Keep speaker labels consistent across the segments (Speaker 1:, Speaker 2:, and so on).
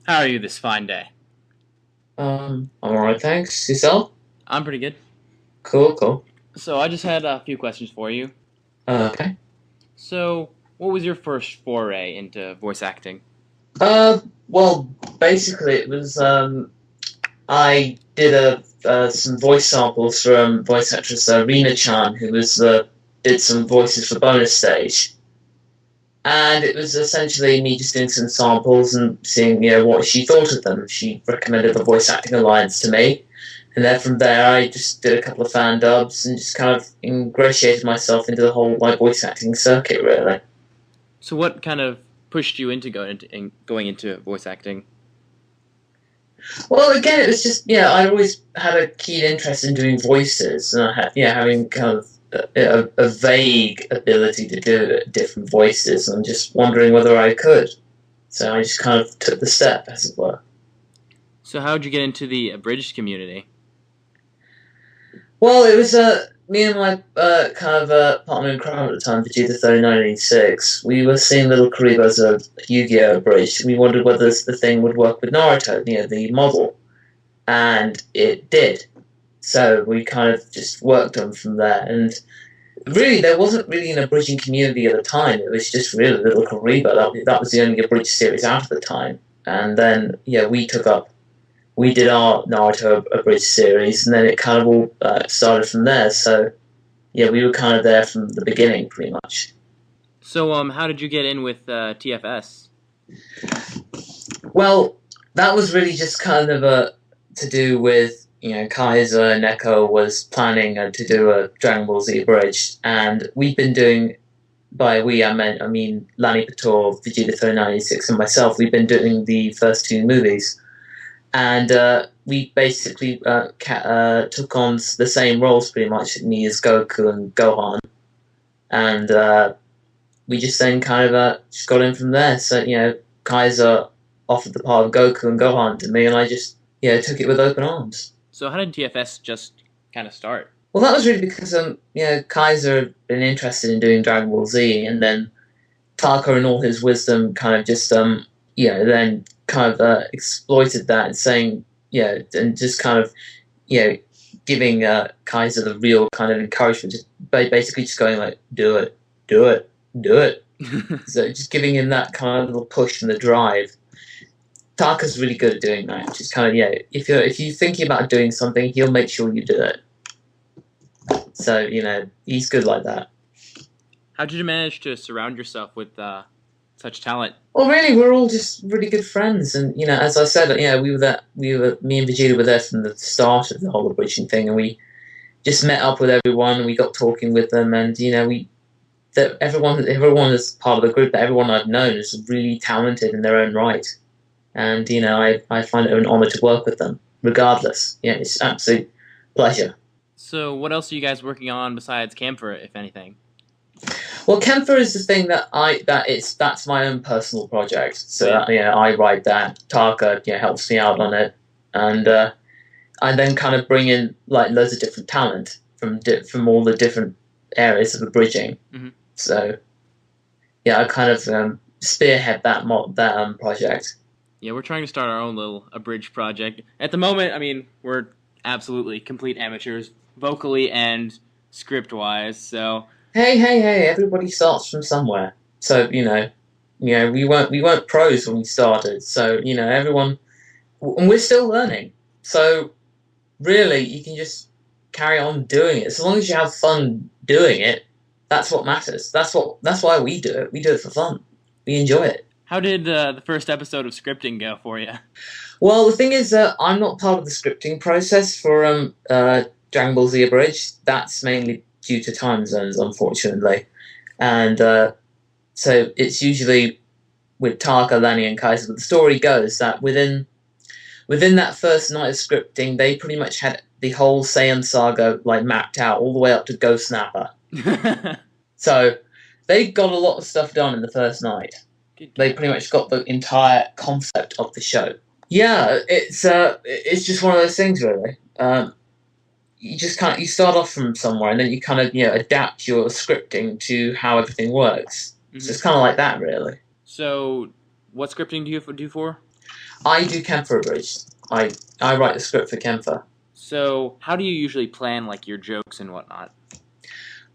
Speaker 1: How are you this fine day?
Speaker 2: I'm alright, thanks. Yourself?
Speaker 1: I'm pretty good.
Speaker 2: Cool, cool.
Speaker 1: So I just had a few questions for you.
Speaker 2: Okay.
Speaker 1: So, what was your first foray into voice acting?
Speaker 2: Uh, well, basically, it was I did some voice samples from voice actress Rena Chan, who was did some voices for bonus stage, and it was essentially me just doing some samples and seeing what she thought of them. She recommended the Voice Acting Alliance to me, and then from there I just did a couple of fan dubs and just kind of ingratiated myself into the whole voice acting circuit, really.
Speaker 1: So, what kind of pushed you into going into voice acting?
Speaker 2: Well, again, it was just I always had a keen interest in doing voices, and I had having kind of a vague ability to do different voices, and just wondering whether I could. So I just kind of took the step, as it were.
Speaker 1: So, how did you get into the abridged community?
Speaker 2: Well, it was me and my kind of partner in crime at the time, Vegeta 3986. We were seeing little Karibos of Yu-Gi-Oh! Abridged. We wondered whether the thing would work with Naruto, the model, and it did. So we kind of just worked on from there. And really, there wasn't really an abridging community at the time. It was just really little Kariba. That was the only abridged series out at the time. And then, we did our Naruto abridged series, and then it kind of all started from there. So, yeah, we were kind of there from the beginning, pretty much.
Speaker 1: So, how did you get in with TFS?
Speaker 2: Well, that was really just kind of to do with Kaiser Neko was planning to do a Dragon Ball Z Abridged, and we've been doing by we I mean Lani Pator, Vegeta 3986, and myself. We've been doing the first two movies, and we basically took on the same roles pretty much, me as Goku and Gohan, and we just then kind of just got in from there. So Kaiser offered the part of Goku and Gohan to me, and I just took it with open arms.
Speaker 1: So, how did TFS just kind of start?
Speaker 2: Well, that was really because Kaiser had been interested in doing Dragon Ball Z, and then Taka in all his wisdom kind of just then kind of exploited that and saying and just kind of giving Kaiser the real kind of encouragement, just basically just going like do it, do it, do it. So just giving him that kind of little push and the drive. Taka's really good at doing that. Just kind of if you're thinking about doing something, he'll make sure you do it. So he's good like that.
Speaker 1: How did you manage to surround yourself with such talent?
Speaker 2: Well, really, we're all just really good friends, and as I said, me and Vegeta were there from the start of the whole abridging thing, and we just met up with everyone, and we got talking with them, and everyone is part of the group. That everyone I've known is really talented in their own right, and I find it an honor to work with them, regardless. Yeah, it's an absolute pleasure.
Speaker 1: So, what else are you guys working on besides Camphor, if anything?
Speaker 2: Well, Kemper is the thing that's my own personal project. So I write that. Taka helps me out on it, and I then kind of bring in like loads of different talent from all the different areas of the bridging.
Speaker 1: Mm-hmm.
Speaker 2: So yeah, I kind of spearhead that project.
Speaker 1: Yeah, we're trying to start our own little abridged project. At the moment, I mean, we're absolutely complete amateurs, vocally and script wise. So,
Speaker 2: Hey! Everybody starts from somewhere. So we weren't pros when we started. So everyone, and we're still learning. So really, you can just carry on doing it as long as you have fun doing it. That's what matters. That's why we do it. We do it for fun. We enjoy it.
Speaker 1: how did the first episode of scripting go for you?
Speaker 2: Well, the thing is that I'm not part of the scripting process for Dragon Ball Z Abridged. That's mainly due to time zones, unfortunately, and so it's usually with Taka, Lani, and Kaiser. But the story goes that within that first night of scripting, they pretty much had the whole Saiyan saga like mapped out all the way up to Ghost Snapper. So they got a lot of stuff done in the first night. They pretty much got the entire concept of the show. Yeah, it's just one of those things, really. You start off from somewhere, and then you kind of adapt your scripting to how everything works. Mm-hmm. So it's kind of like that, really.
Speaker 1: So, what scripting do you do for?
Speaker 2: I do Kemper Abridged. I write the script for Kemper.
Speaker 1: So, how do you usually plan like your jokes and whatnot?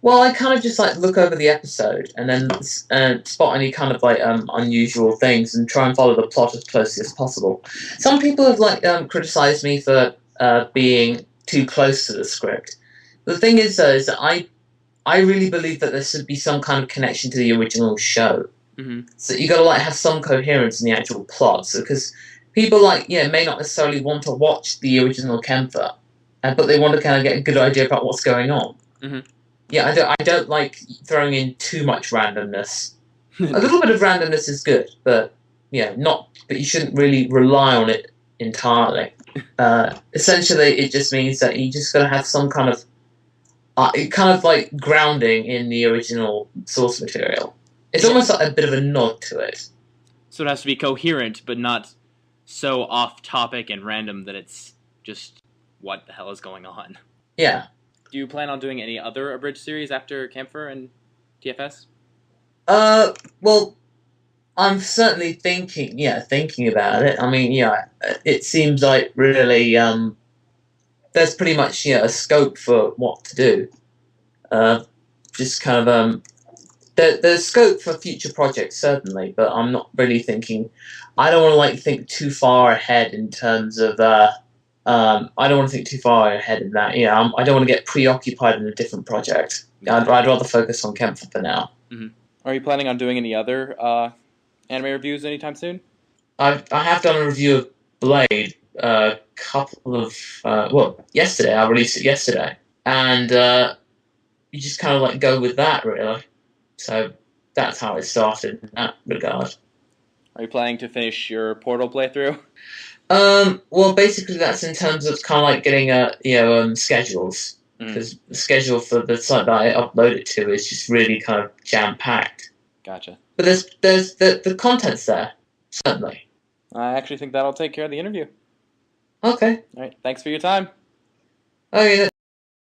Speaker 2: Well, I kind of just like look over the episode and then spot any kind of like unusual things and try and follow the plot as closely as possible. Some people have like criticized me for being too close to the script. The thing is, though, is that I really believe that there should be some kind of connection to the original show.
Speaker 1: Mm-hmm.
Speaker 2: So you got to like have some coherence in the actual plot. So because people may not necessarily want to watch the original Kemper, but they want to kind of get a good idea about what's going on.
Speaker 1: Mm-hmm.
Speaker 2: Yeah, I don't like throwing in too much randomness. A little bit of randomness is good, but but you shouldn't really rely on it entirely. Essentially, it just means that you just got to have some kind of like grounding in the original source material. It's almost like a bit of a nod to it.
Speaker 1: So it has to be coherent, but not so off topic and random that it's just what the hell is going on.
Speaker 2: Yeah.
Speaker 1: Do you plan on doing any other Abridged series after Camphor and TFS?
Speaker 2: Well, I'm certainly thinking about it. I mean, it seems like really, there's pretty much, a scope for what to do. Just kind of, there's scope for future projects, certainly, but I'm not really thinking, I don't want to, think too far ahead in terms of, I don't want to think too far ahead in that. I don't want to get preoccupied in a different project. I'd rather focus on Kemper for now.
Speaker 1: Mm-hmm. Are you planning on doing any other anime reviews anytime soon?
Speaker 2: I have done a review of Blade yesterday. I released it yesterday. And you just kind of go with that, really. So that's how it started in that regard.
Speaker 1: Are you planning to finish your Portal playthrough?
Speaker 2: Well, basically that's in terms of kind of getting schedules, because the schedule for the site that I upload it to is just really kind of jam packed.
Speaker 1: Gotcha.
Speaker 2: But there's the content's there, certainly.
Speaker 1: I actually think that'll take care of the interview.
Speaker 2: Okay.
Speaker 1: All right. Thanks for your time.
Speaker 2: Okay.